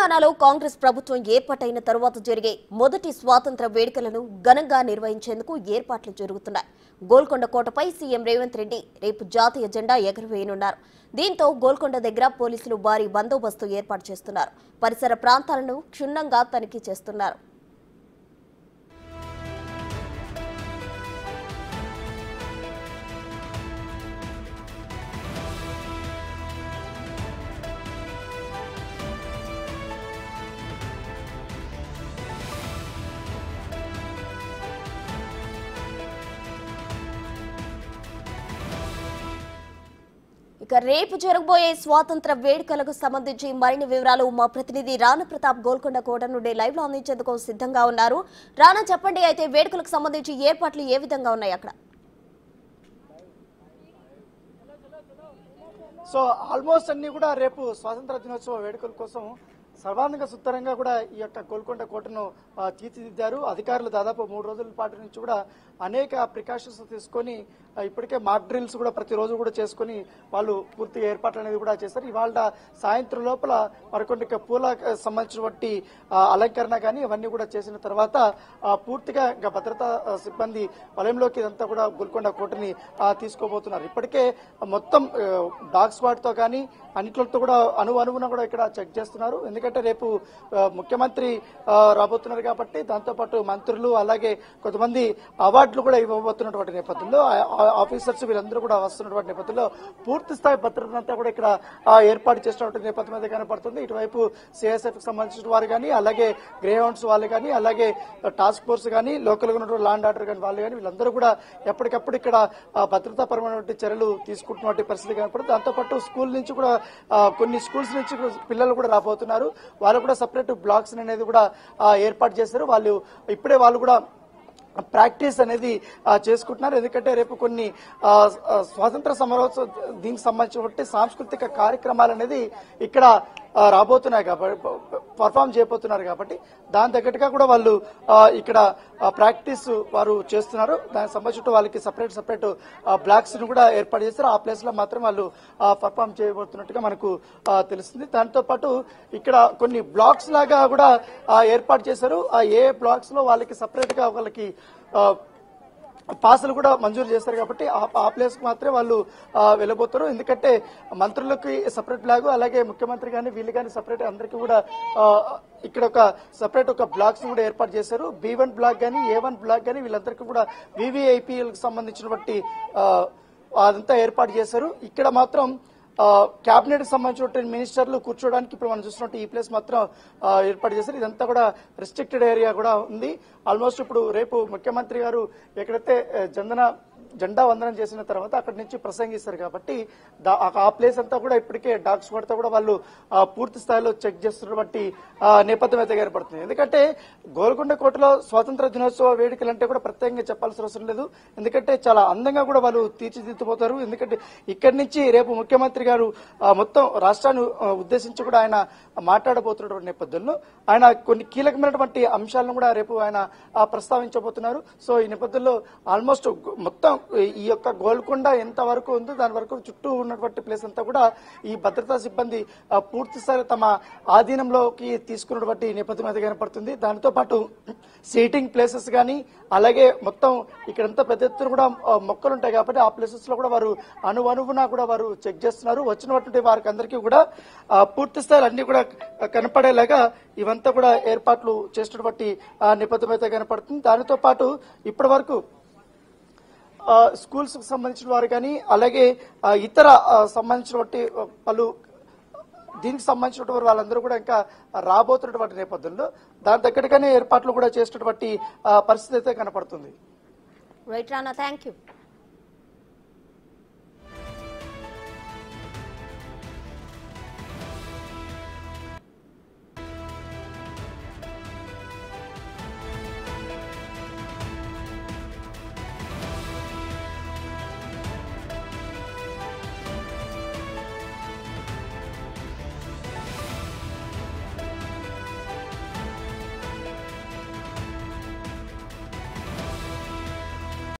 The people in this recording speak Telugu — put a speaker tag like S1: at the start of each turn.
S1: తెలంగాణలో కాంగ్రెస్ ప్రభుత్వం ఏర్పాటైన తరువాత జరిగే మొదటి స్వాతంత్ర వేడుకలను ఘనంగా నిర్వహించేందుకు ఏర్పాట్లు జరుగుతున్నాయి. గోల్కొండ కోటపై సీఎం రేవంత్ రెడ్డి రేపు జాతీయ జెండా ఎగురవేయనున్నారు. దీంతో గోల్కొండ దగ్గర పోలీసులు భారీ బందోబస్తు ఏర్పాటు చేస్తున్నారు. పరిసర ప్రాంతాలను క్షుణ్ణంగా తనిఖీ చేస్తున్నారు. ఇక రేపు జరగబోయే స్వాతంత్ర వేడుకలకు సంబంధించి మరిన్ని వివరాలు మా ప్రతినిధి రాణా ప్రతాప్ గోల్కొండ కోట నుండి లైవ్ లో అందించేందుకు సిద్ధంగా ఉన్నారు. రాణా, చెప్పండి, అయితే వేడుకలకు సంబంధించి ఏర్పాట్లు ఏ విధంగా ఉన్నాయి అక్కడ?
S2: సో ఆల్మోస్ట్ అన్ని కూడా రేపు స్వాతంత్ర దినోత్సవ వేడుకల కోసం సర్వాంగ సుత్తరంగా కూడా ఈ యొక్క గోల్కొండ కోటను తీర్చిదిద్దారు. అధికారులు దాదాపు 3 రోజుల పాటు నుంచి కూడా అనేక ప్రికాషన్స్ తీసుకొని ఇప్పటికే మాక్ డ్రిల్స్ కూడా ప్రతిరోజు కూడా చేసుకుని వాళ్ళు పూర్తి ఏర్పాట్లు అనేది కూడా చేస్తారు. ఇవాళ సాయంత్రం లోపల మరికొన్ని పూల సంబంధించినటువంటి అలంకరణ కానీ ఇవన్నీ కూడా చేసిన తర్వాత పూర్తిగా ఇంకా భద్రతా సిబ్బంది వలయంలోకి ఇదంతా కూడా గోల్కొండ కోటని తీసుకోబోతున్నారు. ఇప్పటికే మొత్తం డాగ్ స్క్వాడ్ తో కానీ అన్నిటితో కూడా అణువున కూడా ఇక్కడ చెక్ చేస్తున్నారు. ఎందుకంటే రేపు ముఖ్యమంత్రి రాబోతున్నారు కాబట్టి దాంతోపాటు మంత్రులు అలాగే కొంతమంది అవార్డులు కూడా ఇవ్వబోతున్నటువంటి నేపథ్యంలో ఆఫీసర్స్ వీరందరూ కూడా వస్తున్నటువంటి నేపథ్యంలో పూర్తి స్థాయి భద్రతంతా కూడా ఇక్కడ ఏర్పాటు చేసినటువంటి నేపథ్యం అయితే కనపడుతుంది. ఇటువైపు సిఎస్ఎఫ్ కి సంబంధించిన వారు కానీ అలాగే గ్రే హౌండ్స్ వాళ్ళు కానీ అలాగే టాస్క్ ఫోర్స్ కానీ లోకల్ గా ఉన్నటువంటి లా అండ్ ఆర్డర్ కానీ వాళ్ళు కానీ వీళ్ళందరూ కూడా ఎప్పటికప్పుడు ఇక్కడ భద్రతాపరమైనటువంటి చర్యలు తీసుకుంటున్నటువంటి పరిస్థితి కనపడుతుంది. దాంతోపాటు స్కూల్ నుంచి కూడా కొన్ని స్కూల్స్ నుంచి పిల్లలు కూడా రాబోతున్నారు. వాళ్ళు కూడా సపరేట్ బ్లాక్స్ అనేది కూడా ఏర్పాటు చేశారు. ఇప్పుడే వాళ్ళు కూడా ప్రాక్టీస్ అనేది చేసుకుంటున్నారు. ఎందుకంటే రేపు కొన్ని స్వాతంత్ర సమరోత్సవం దీనికి సంబంధించినటువంటి సాంస్కృతిక కార్యక్రమాలు అనేది ఇక్కడ రాబోతున్నాయి కాబట్టి పర్ఫామ్ చేయబోతున్నారు కాబట్టి దాని తగ్గట్టుగా కూడా వాళ్ళు ఇక్కడ ప్రాక్టీస్ వారు చేస్తున్నారు. దానికి సంబంధించిన వాళ్ళకి సపరేట్ బ్లాక్స్ ను కూడా ఏర్పాటు చేస్తారు. ఆ ప్లేస్ లో మాత్రం వాళ్ళు పర్ఫామ్ చేయబోతున్నట్టుగా మనకు తెలుస్తుంది. దాంతో పాటు ఇక్కడ కొన్ని బ్లాక్స్ లాగా కూడా ఏర్పాటు చేశారు. ఏ బ్లాక్స్ లో వాళ్ళకి సపరేట్ గా వాళ్ళకి పాసులు కూడా మంజూరు చేస్తారు కాబట్టి ఆ ప్లేస్ కు మాత్రమే వాళ్ళు వెళ్ళబోతారు. ఎందుకంటే మంత్రులకి సపరేట్ బ్లాగ్ అలాగే ముఖ్యమంత్రి కానీ వీళ్ళు కానీ సపరేట్ అందరికీ కూడా ఇక్కడ ఒక సపరేట్ ఒక బ్లాక్స్ కూడా ఏర్పాటు చేశారు. B1 బ్లాక్ కానీ A1 బ్లాక్ కానీ వీళ్ళందరికీ కూడా VVIPలకు సంబంధించినటువంటి అదంతా ఏర్పాటు చేశారు. ఇక్కడ మాత్రం కేబినెట్ సంబంధించిన మినిస్టర్లు కూర్చోడానికి ఇప్పుడు మనం చూస్తున్నట్టు ఈ ప్లేస్ మాత్రం ఏర్పాటు చేశారు. ఇదంతా కూడా రెస్ట్రిక్టెడ్ ఏరియా కూడా ఉంది. ఆల్మోస్ట్ ఇప్పుడు రేపు ముఖ్యమంత్రి గారు ఎక్కడైతే జెండా వందనం చేసిన తర్వాత అక్కడి నుంచి ప్రసంగిస్తారు కాబట్టి ఆ ప్లేస్ అంతా కూడా ఇప్పటికే డాగ్ స్క్వాడ్ తో కూడా వాళ్ళు పూర్తి స్థాయిలో చెక్ చేస్తున్నటువంటి నేపథ్యం అయితే ఏర్పడుతుంది. ఎందుకంటే గోల్కొండ కోటలో స్వాతంత్ర దినోత్సవ వేడుకలు అంటే కూడా ప్రత్యేకంగా చెప్పాల్సిన అవసరం లేదు. ఎందుకంటే చాలా అందంగా కూడా వాళ్ళు తీర్చిదిద్దుపోతారు. ఎందుకంటే ఇక్కడి నుంచి రేపు ముఖ్యమంత్రి గారు మొత్తం రాష్ట్రాన్ని ఉద్దేశించి కూడా ఆయన మాట్లాడబోతున్నటువంటి నేపథ్యంలో ఆయన కొన్ని కీలకమైనటువంటి అంశాలను కూడా రేపు ఆయన ప్రస్తావించబోతున్నారు. సో ఈ నేపథ్యంలో ఆల్మోస్ట్ మొత్తం ఈ యొక్క గోల్కొండ ఎంత వరకు ఉందో దాని వరకు చుట్టూ ఉన్నటువంటి ప్లేస్ అంతా కూడా ఈ భద్రతా సిబ్బంది పూర్తి స్థాయి తమ ఆధీనంలోకి తీసుకున్నటువంటి నేపథ్యం అయితే కనపడుతుంది. దానితో పాటు సీటింగ్ ప్లేసెస్ కానీ అలాగే మొత్తం ఇక్కడంతా పెద్ద ఎత్తున కూడా మొక్కలు ఉంటాయి కాబట్టి ఆ ప్లేసెస్ లో కూడా వారు అణువున కూడా వారు చెక్ చేస్తున్నారు. వచ్చినటువంటి వారికి అందరికీ కూడా పూర్తి స్థాయిలో అన్ని కూడా కనపడేలాగా ఇవంతా కూడా ఏర్పాట్లు చేసినటువంటి నేపథ్యం అయితే కనపడుతుంది. దానితో పాటు ఇప్పటి వరకు స్కూల్స్ కు సంబంధించిన వారు కానీ అలాగే ఇతర సంబంధించినటువంటి పలు దీనికి సంబంధించినటువంటి వాళ్ళందరూ కూడా ఇంకా రాబోతున్నటువంటి నేపథ్యంలో దాని దగ్గరగానే ఏర్పాట్లు కూడా చేసినటువంటి పరిస్థితి అయితే కనపడుతుంది.
S1: Right Rana, thank you.